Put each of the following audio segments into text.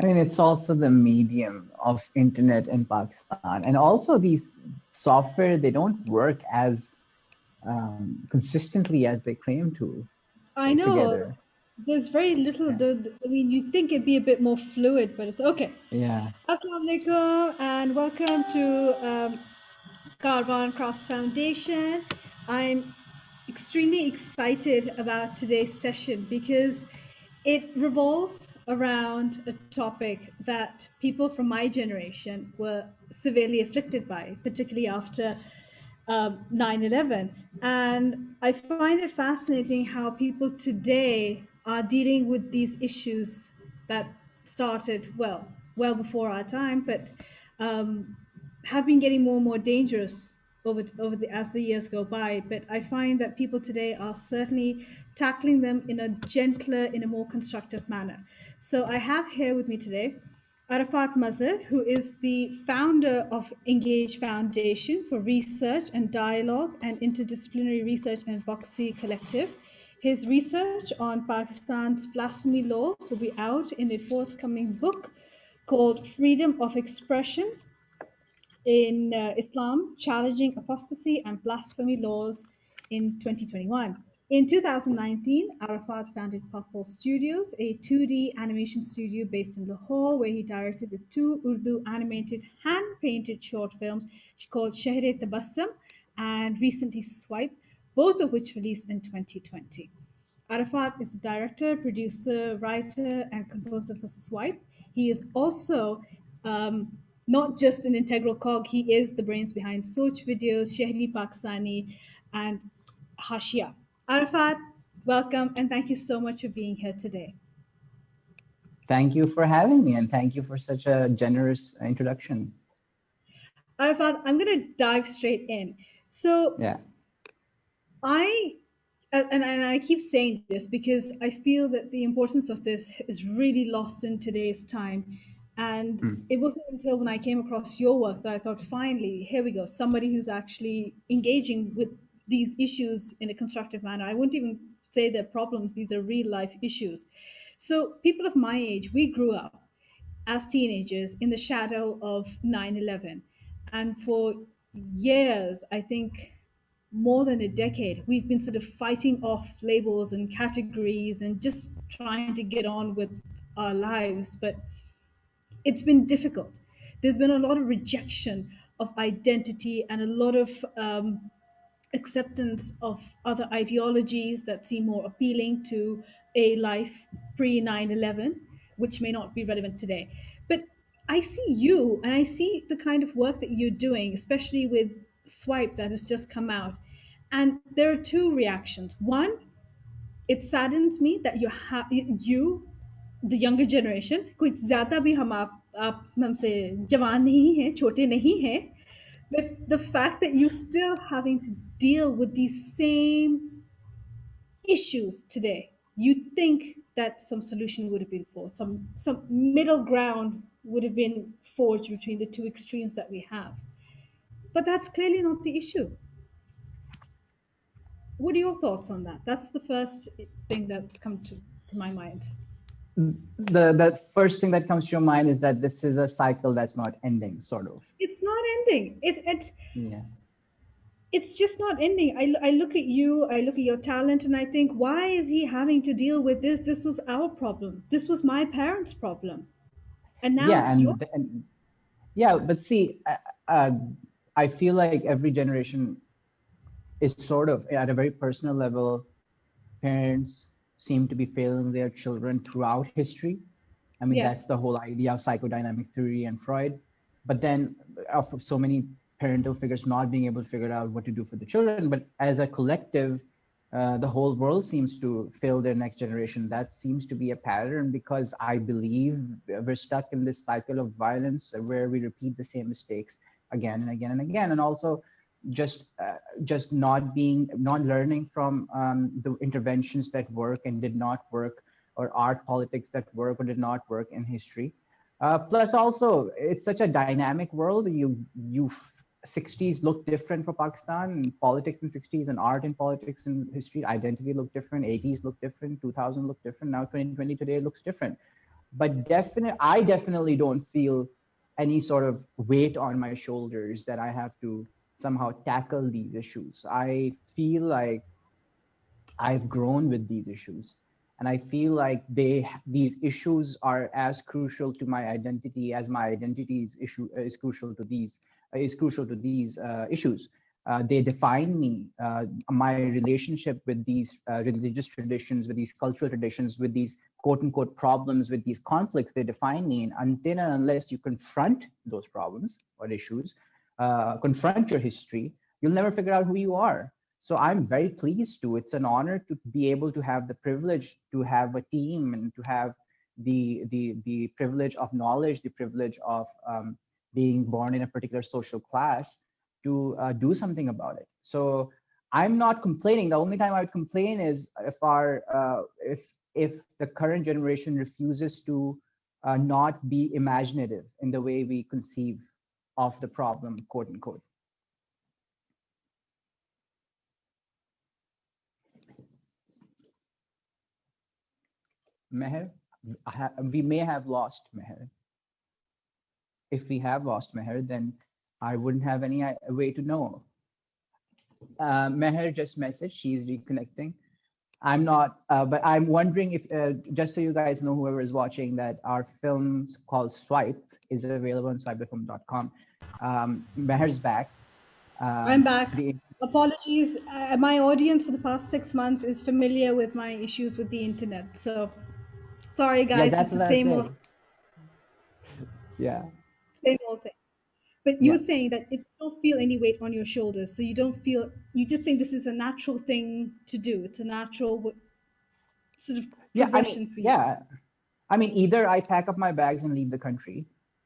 I mean, it's also the medium of internet in Pakistan, and also these software, they don't work as consistently as they claim to I know together. there's very little. Yeah. I mean, you'd think it'd be a bit more fluid, but it's okay. Yeah. Assalamu alaikum and welcome to Kaarvan Crafts Foundation. I'm extremely excited about today's session because it revolves around a topic that people from my generation were severely afflicted by, particularly after 9/11. And I find it fascinating how people today are dealing with these issues that started, well before our time, but have been getting more and more dangerous as the years go by. But I find that people today are certainly tackling them in a gentler, in a more constructive manner. So I have here with me today Arafat Mazhar, who is the founder of Engage Foundation for Research and Dialogue and Interdisciplinary Research and Advocacy Collective. His research on Pakistan's blasphemy laws will be out in a forthcoming book called Freedom of Expression in Islam, Challenging Apostasy and Blasphemy Laws in 2021. In 2019, Arafat founded Puffball Studios, a 2D animation studio based in Lahore, where he directed the two Urdu animated hand-painted short films called Shahre Tabassum and recently Swipe, both of which released in 2020. Arafat is the director, producer, writer, and composer for Swipe. He is also not just an integral cog, he is the brains behind Soch Videos, Shehri Pakistani, and Hashia. Arafat, welcome, and thank you so much for being here today. Thank you for having me, and thank you for such a generous introduction. Arafat, I'm going to dive straight in. So, Yeah. and I keep saying this because I feel that the importance of this is really lost in today's time. And Mm. it wasn't until when I came across your work that I thought, finally, here we go, somebody who's actually engaging with these issues in a constructive manner. I wouldn't even say they're problems, these are real life issues. So, people of my age, we grew up as teenagers in the shadow of 9/11. And for years, I think more than a decade, we've been sort of fighting off labels and categories and just trying to get on with our lives. But it's been difficult. There's been a lot of rejection of identity and a lot of acceptance of other ideologies that seem more appealing to a life pre 9/11, which may not be relevant today. But I see you and I see the kind of work that you're doing, especially with Swipe that has just come out. And there are two reactions. One, it saddens me that you, the younger generation, कुछ ज़्यादा भी आप हमसे जवान नहीं हैं, छोटे नहीं हैं, but the fact that you're still having to deal with these same issues today, you'd think that some solution would have been forged, some middle ground would have been forged between the two extremes that we have. But that's clearly not the issue. What are your thoughts on that? That's the first thing that's come to my mind. The first thing that comes to your mind is that this is a cycle that's not ending, sort of. It's not ending. Yeah. It's just not ending. I look at you, I look at your talent, and I think, why is he having to deal with this? This was our problem. This was my parents' problem, and now Yeah, it's your. and yeah, but see, I feel like every generation is sort of at a very personal level. Parents seem to be failing their children throughout history. I mean, that's Yes. the whole idea of psychodynamic theory and Freud. But then, of so many parental figures not being able to figure out what to do for the children, but as a collective, the whole world seems to fail their next generation. That seems to be a pattern because I believe we're stuck in this cycle of violence where we repeat the same mistakes again and again and again, and also just not learning from the interventions that work and did not work, or art politics that work or did not work in history. Plus, also, it's such a dynamic world. You 60s looked different for Pakistan. Politics in 60s and art in politics and history, identity looked different. 80s looked different. 2000 looked different. Now 2020 today looks different. but I definitely don't feel any sort of weight on my shoulders that I have to somehow tackle these issues. I feel like I've grown with these issues. And I feel like these issues are as crucial to my identity as my identity is crucial to these issues. They define me. My relationship with these religious traditions, with these cultural traditions, with these quote unquote problems, with these conflicts, they define me. And until and unless you confront those problems or issues, confront your history, you'll never figure out who you are. So I'm very pleased to. It's an honor to be able to have the privilege to have a team and to have the privilege of knowledge, the privilege of being born in a particular social class to do something about it. So I'm not complaining. The only time I would complain is if the current generation refuses to not be imaginative in the way we conceive of the problem, quote unquote. Meher, we may have lost Meher. If we have lost Meher, then I wouldn't have any way to know. Meher just messaged, she's reconnecting. I'm not, but I'm wondering if, just so you guys know, whoever is watching, that our film called Swipe is available on swipefilm.com. Meher's back. I'm back. The Apologies. My audience for the past 6 months is familiar with my issues with the internet. So sorry, Yeah, guys. that's It's the what I same say. Yeah, old thing. But you yeah, were saying that it don't feel any weight on your shoulders. So you don't feel, you just think this is a natural thing to do. It's a natural sort of yeah. I mean, progression for you. yeah. I mean, either I pack up my bags and leave the country,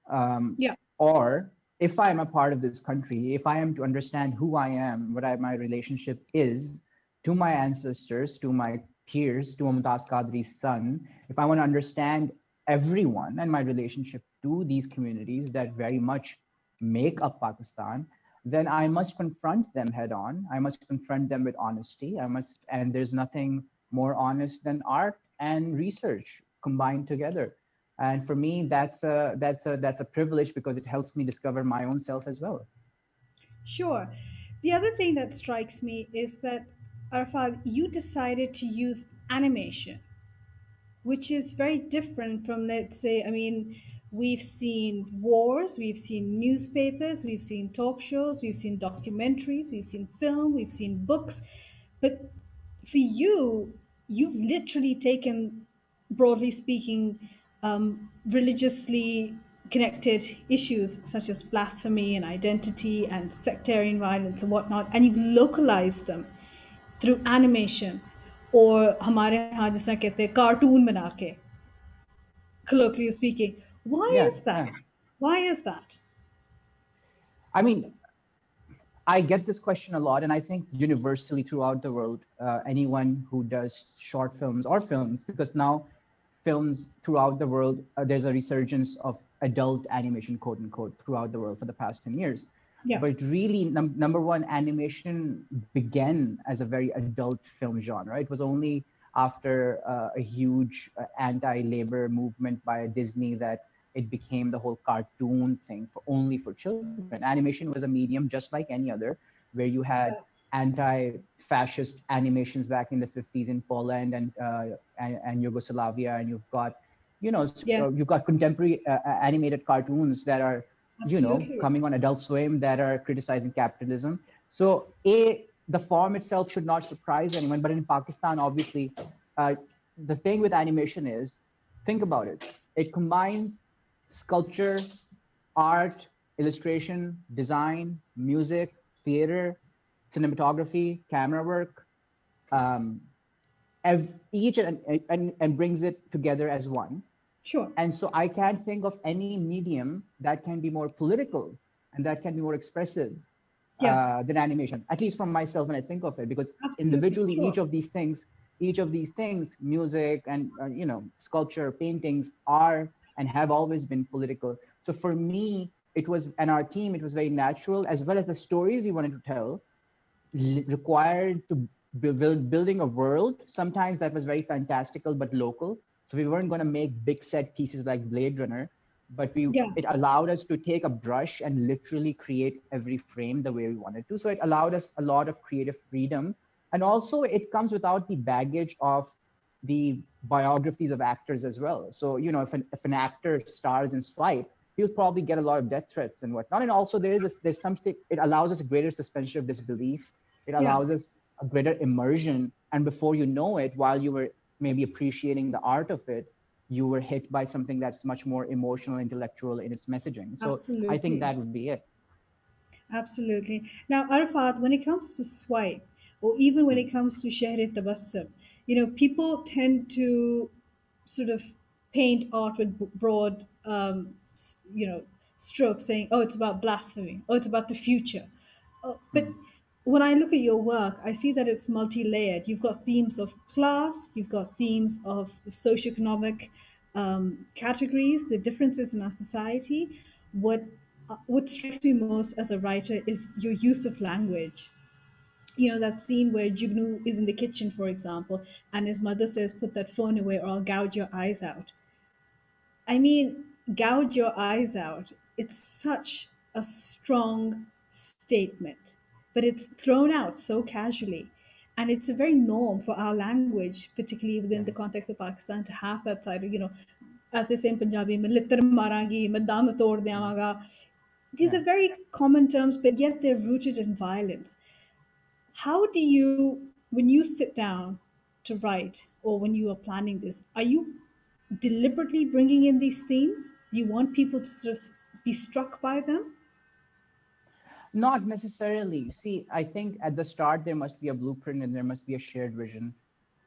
Yeah. or if I'm a part of this country, if I am to understand who I am, my relationship is to my ancestors, to my peers, to Mumtaz Qadri's son, if I want to understand everyone and my relationship to these communities that very much make up Pakistan, then I must confront them head on. I must confront them with honesty. And there's nothing more honest than art and research combined together. And for me, that's a privilege because it helps me discover my own self as well. Sure. The other thing that strikes me is that, Arafat, you decided to use animation, which is very different from, let's say, I mean, we've seen wars, we've seen newspapers, we've seen talk shows, we've seen documentaries, we've seen film, we've seen books. But for you, you've literally taken, broadly speaking, religiously connected issues such as blasphemy and identity and sectarian violence and whatnot, and you've localized them through animation, or हमारे यहाँ जिस तरह कहते हैं cartoon बना के, colloquially speaking. Why Yeah, is that? yeah. Why is that? I mean, I get this question a lot, and I think universally throughout the world, anyone who does short films or films, because now films throughout the world, there's a resurgence of adult animation, quote unquote, throughout the world for the past 10 years. Yeah. But really, number one, animation began as a very adult film genre. It was only after a huge anti-labor movement by Disney that it became the whole cartoon thing only for children. Animation was a medium just like any other, where you had anti-fascist animations back in the 50s in Poland and Yugoslavia, and you've got, Yeah, you've got contemporary animated cartoons that are, absolutely. coming on Adult Swim that are criticizing capitalism. So the form itself should not surprise anyone, but in Pakistan, obviously, the thing with animation is, think about it. It combines sculpture, art, illustration, design, music, theater, cinematography, camera work, um, each and brings it together as one. Sure. And so I can't think of any medium that can be more political and that can be more expressive Yeah, than animation, at least from myself when I think of it, because absolutely. individually, Sure. each of these things, music and, sculpture, paintings are and have always been political. So for me, it was, and our team, it was very natural, as well as the stories we wanted to tell required to building a world sometimes that was very fantastical but local. So we weren't going to make big set pieces like Blade Runner, but we Yeah, it allowed us to take a brush and literally create every frame the way we wanted to. So it allowed us a lot of creative freedom. And also it comes without the baggage of the biographies of actors as well. So, if an actor stars in Swipe, he'll probably get a lot of death threats and whatnot. And also there's something, it allows us a greater suspension of disbelief. It yeah, allows us a greater immersion. And before you know it, while you were maybe appreciating the art of it, you were hit by something that's much more emotional, intellectual in its messaging. So I think absolutely. that would be it. Absolutely. Now, Arafat, when it comes to swipe, or even when Hmm. it comes to Shehri Tabassum, people tend to sort of paint art with broad, strokes, saying, "Oh, it's about blasphemy. Oh, it's about the future." But Hmm. when I look at your work, I see that it's multi-layered. You've got themes of class, you've got themes of socioeconomic categories, the differences in our society. What strikes me most as a writer is your use of language. That scene where Jugnu is in the kitchen, for example, and his mother says, "Put that phone away or I'll gouge your eyes out." I mean, gouge your eyes out. It's such a strong statement, but it's thrown out so casually. And it's a very norm for our language, particularly within Yeah. the context of Pakistan, to have that side of, as they say in Punjabi, "मैं लित्तर मारांगी, मैं दंद तोड़ Hmm. Devanga." These Yeah. are very common terms, but yet they're rooted in violence. How do you, when you sit down to write or when you are planning this, are you deliberately bringing in these themes? Do you want people to sort of be struck by them? Not necessarily. See, I think at the start there must be a blueprint and there must be a shared vision.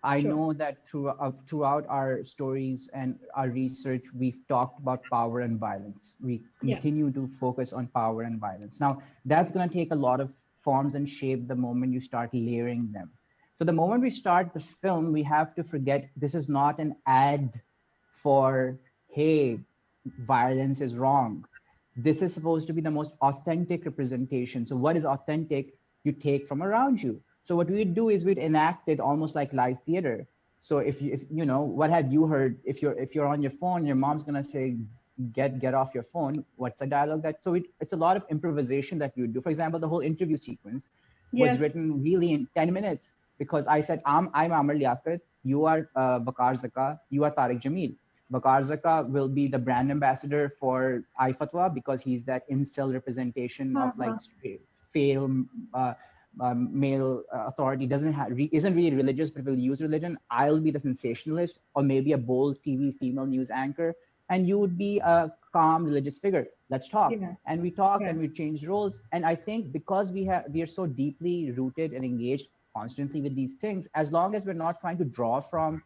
I Sure. know that throughout our stories and our research, we've talked about power and violence. We Yeah. continue to focus on power and violence. Now, that's going to take a lot of forms and shape the moment you start layering them. So, the moment we start the film, we have to forget this is not an ad for, hey, violence is wrong. This is supposed to be the most authentic representation. So, what is authentic? You take from around you. So, what we'd do is we'd enact it almost like live theater. So, if what have you heard? If you're on your phone, your mom's gonna say, "Get off your phone." What's a dialogue that? So it's a lot of improvisation that we would do. For example, the whole interview sequence was Yes. written really in 10 minutes because I said, I'm Amr Liaquat, you are Bakar Zaka, you are Tariq Jamil. Bakar Zaka will be the brand ambassador for iFatwa because he's that incel representation of like Uh-huh. fail male authority isn't really religious but will use religion. I'll be the sensationalist or maybe a bold TV female news anchor, and you would be a calm religious figure. Let's talk. Yeah. And we talked Yeah. and we changed roles. And I think because we are so deeply rooted and engaged constantly with these things, as long as we're not trying to draw from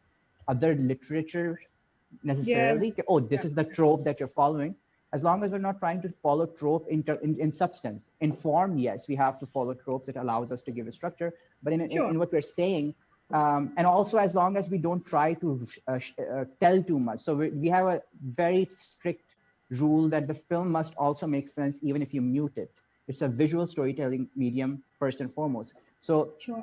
other literature Yes. necessarily. Oh, Yeah. this is the trope that you're following. As long as we're not trying to follow trope in substance. In form, yes, we have to follow tropes that allows us to give a structure. But Sure. in what we're saying, and also as long as we don't try to tell too much. So we have a very strict rule that the film must also make sense even if you mute it. It's a visual storytelling medium first and foremost. So Sure.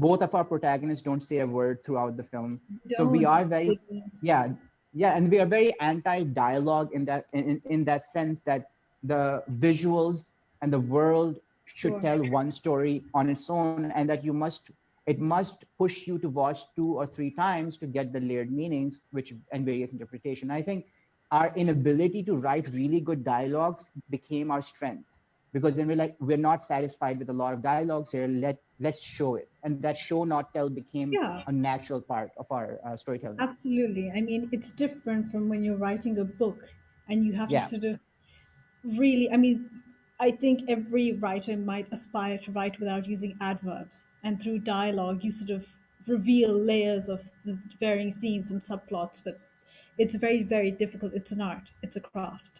both of our protagonists don't say a word throughout the film. So we Don't. are very, yeah, yeah, and we are very anti-dialogue in that sense that the visuals and the world should Sure. tell one story on its own, and that it must push you to watch 2 or 3 times to get the layered meanings, which and various interpretation. I think our inability to write really good dialogues became our strength because then we're not satisfied with a lot of dialogues here. Let's show it, and that show not tell became Yeah. a natural part of our storytelling. Absolutely. I mean, it's different from when you're writing a book and you have to Yeah, sort of really, I mean, I think every writer might aspire to write without using adverbs. And through dialogue, you sort of reveal layers of the varying themes and subplots. But it's very, very difficult. It's an art, it's a craft.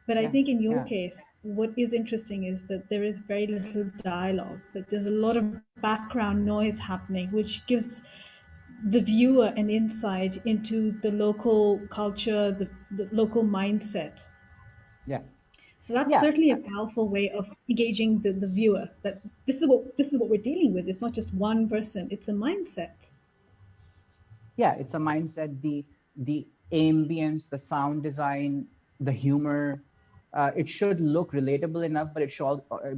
But I yeah, think in your yeah, case, what is interesting is that there is very little dialogue, but there's a lot of background noise happening, which gives the viewer an insight into the local culture, the local mindset. yeah, So that's yeah. certainly a powerful way of engaging the viewer. That this is what we're dealing with. It's not just one person; it's a mindset. Yeah, it's a mindset. the ambience, the sound design, the humor. It should look relatable enough, but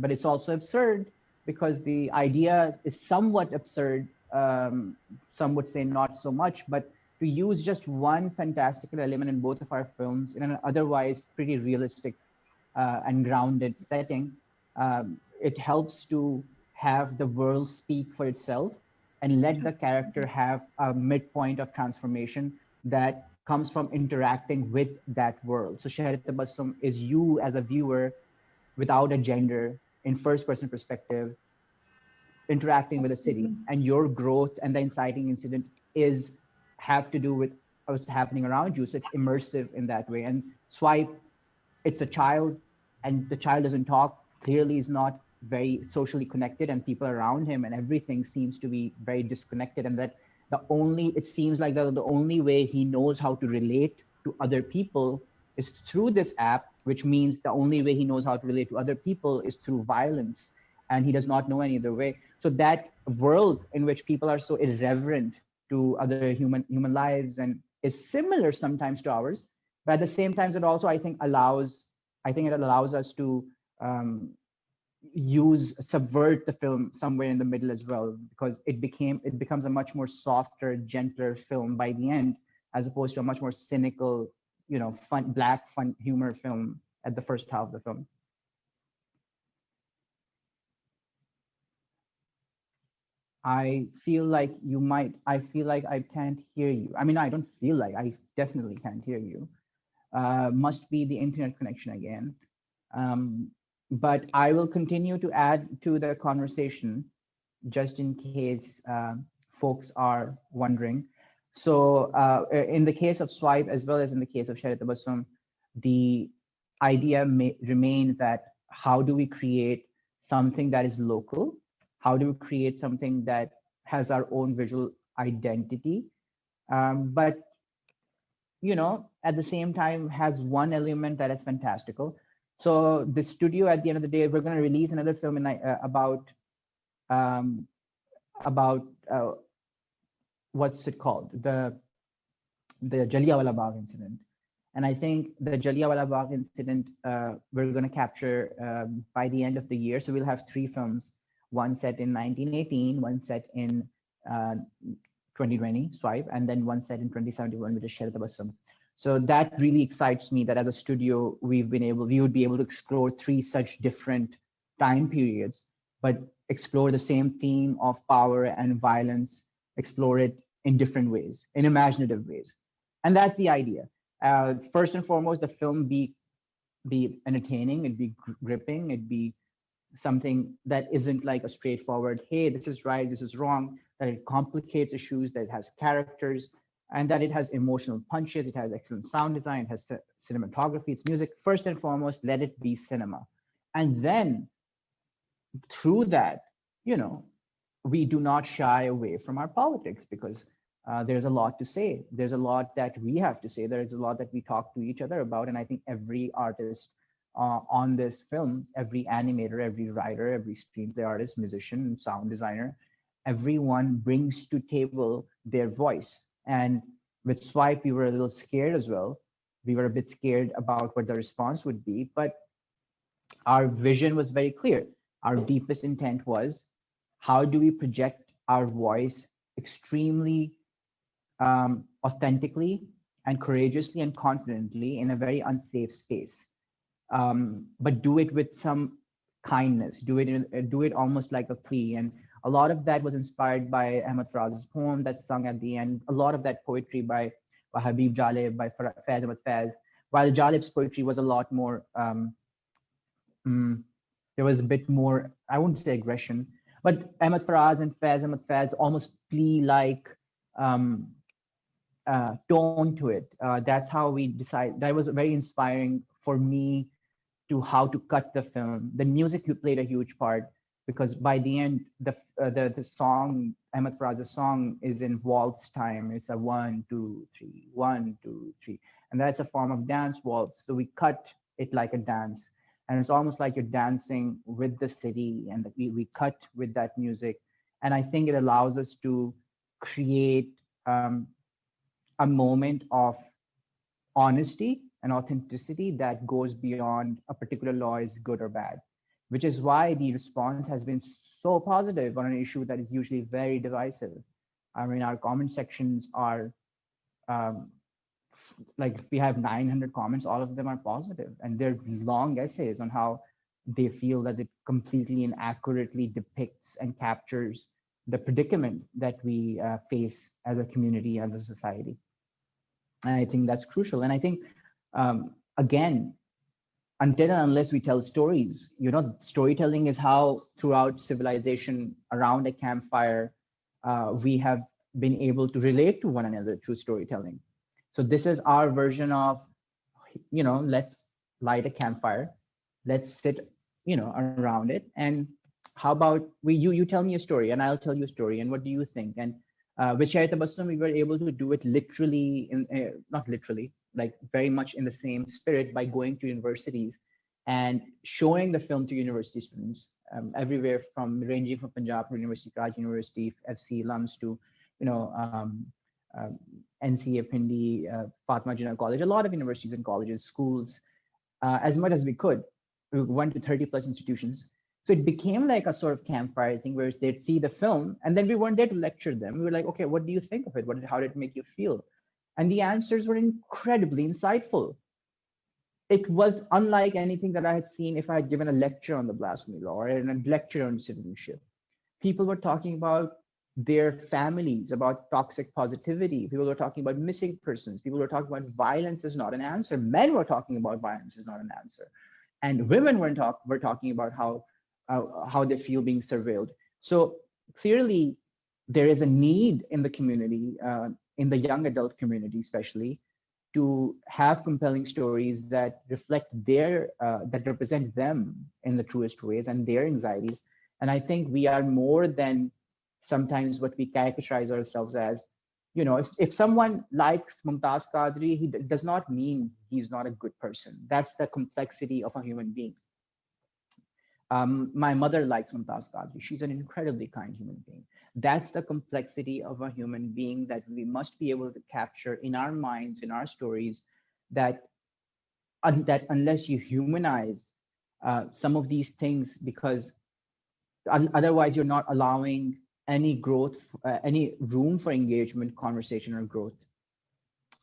but it's also absurd because the idea is somewhat absurd. Some would say not so much, but to use just one fantastical element in both of our films in an otherwise pretty realistic and grounded setting, it helps to have the world speak for itself and let the character have a midpoint of transformation that comes from interacting with that world. So Shahar Tabassum is you as a viewer without a gender in first person perspective interacting with a city, and your growth and the inciting incident is have to do with what's happening around you. So it's immersive in that way. And Swipe, it's a child, and the child doesn't talk, clearly is not very socially connected, and people around him and everything seems to be very disconnected, and that it seems like the only way he knows how to relate to other people is through this app, which means the only way he knows how to relate to other people is through violence, and he does not know any other way. So that world in which people are so irreverent to other human lives and is similar sometimes to ours, but at the same time it also I think it allows us to subvert the film somewhere in the middle as well, because it becomes a much more softer, gentler film by the end, as opposed to a much more cynical, fun humor film at the first half of the film. I feel like I can't hear you. I mean, I don't feel like, I definitely can't hear you. Must be the internet connection again. But I will continue to add to the conversation just in case folks are wondering. So in the case of Swipe, as well as in the case of Shahar Tabassum, the idea may remain that how do we create something that is local? How do we create something that has our own visual identity? But at the same time has one element that is fantastical. So the studio, at the end of the day, we're going to release another film um, about what's it called, the Jallianwala Bagh incident. And I think the Jallianwala Bagh incident we're going to capture by the end of the year. So we'll have 3 films: one set in 1918, one set in 2020, Swipe, and then one set in 2071, which is Shahar Tabassum. So that really excites me that as a studio, we would be able to explore 3 such different time periods, but explore the same theme of power and violence, explore it in different ways, in imaginative ways. And that's the idea. First and foremost, the film be entertaining, it'd be gripping, it'd be something that isn't like a straightforward, hey, this is right, this is wrong, that it complicates issues, that it has characters, and that it has emotional punches, it has excellent sound design, it has cinematography, it's music. First and foremost, let it be cinema. And then through that, we do not shy away from our politics, because there's a lot to say. There's a lot that we have to say. There's a lot that we talk to each other about. And I think every artist on this film, every animator, every writer, every screenplay artist, musician, sound designer, everyone brings to table their voice. And with Swipe, we were a little scared as well. We were a bit scared about what the response would be, but our vision was very clear. Our deepest intent was, how do we project our voice extremely authentically and courageously and confidently in a very unsafe space, but do it with some kindness, do it almost like a plea. And a lot of that was inspired by Ahmad Faraz's poem that's sung at the end, a lot of that poetry by Habib Jalib, by Faiz Ahmad Faiz, while Jalib's poetry was a lot more there was a bit more, I wouldn't say aggression, but Ahmad Faraz and Faiz Ahmad Faiz almost plea-like tone to it. That's how we decide. That was very inspiring for me to how to cut the film. The music played a huge part, because by the end, the song, Ahmad Faraz's song, is in waltz time. It's a 1, 2, 3, 1, 2, 3, and that's a form of dance waltz. So we cut it like a dance. And it's almost like you're dancing with the city, and we cut with that music. And I think it allows us to create a moment of honesty and authenticity that goes beyond a particular law is good or bad, which is why the response has been so positive on an issue that is usually very divisive. I mean, our comment sections are um, like we have 900 comments, all of them are positive, and they're long essays on how they feel that it completely and accurately depicts and captures the predicament that we face as a community, as a society. And I think that's crucial. And I think, again, until and unless we tell stories, storytelling is how throughout civilization around a campfire, we have been able to relate to one another through storytelling. So this is our version of, let's light a campfire, let's sit, around it, and how about you tell me a story and I'll tell you a story, and what do you think? And with Share Tabassum, we were able to do it literally, not literally, like very much in the same spirit by going to universities and showing the film to university students everywhere from ranging from Punjab University, Raj University, FC Lums to, you know, um, NCA Pindi, Fatma Jinnah College, a lot of universities and colleges, schools, as much as we could. We went to 30 plus institutions. So it became like a sort of campfire thing where they'd see the film and then we weren't there to lecture them. We were like, okay, what do you think of it? How did it make you feel? And the answers were incredibly insightful. It was unlike anything that I had seen if I had given a lecture on the blasphemy law or a lecture on citizenship. People were talking about their families, about toxic positivity. People were talking about missing persons. People were talking about violence is not an answer. Men were talking about violence is not an answer. And women were talking about how they feel being surveilled. So clearly, there is a need in the community, in the young adult community, especially, to have compelling stories that reflect that represent them in the truest ways and their anxieties. And I think we are more than sometimes what we characterize ourselves as. If someone likes Mumtaz Qadri, he does not mean he's not a good person. That's the complexity of a human being. My mother likes Mumtaz Qadri. She's an incredibly kind human being. That's the complexity of a human being that we must be able to capture in our minds, in our stories, that that unless you humanize some of these things, because otherwise you're not allowing any growth, any room for engagement, conversation, or growth.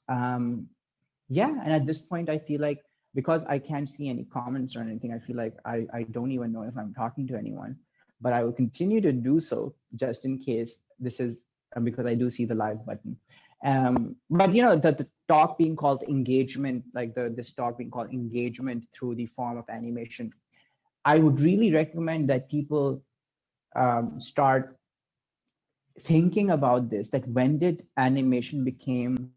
Yeah, and at this point, I feel like because I can't see any comments or anything, I feel like I don't even know if I'm talking to anyone, but I will continue to do so just in case this is because I do see the live button. But the talk being called engagement, like this talk being called engagement through the form of animation, I would really recommend that people start thinking about this, that when did animation became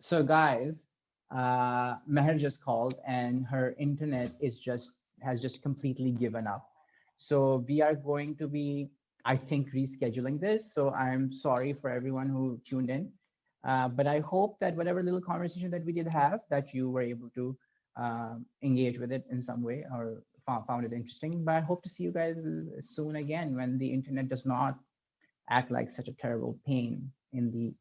So guys, Meher just called and her internet has just completely given up. So we are going to be, I think, rescheduling this. So I'm sorry for everyone who tuned in. But I hope that whatever little conversation that we did have, that you were able to engage with it in some way or found it interesting. But I hope to see you guys soon again when the internet does not act like such a terrible pain in the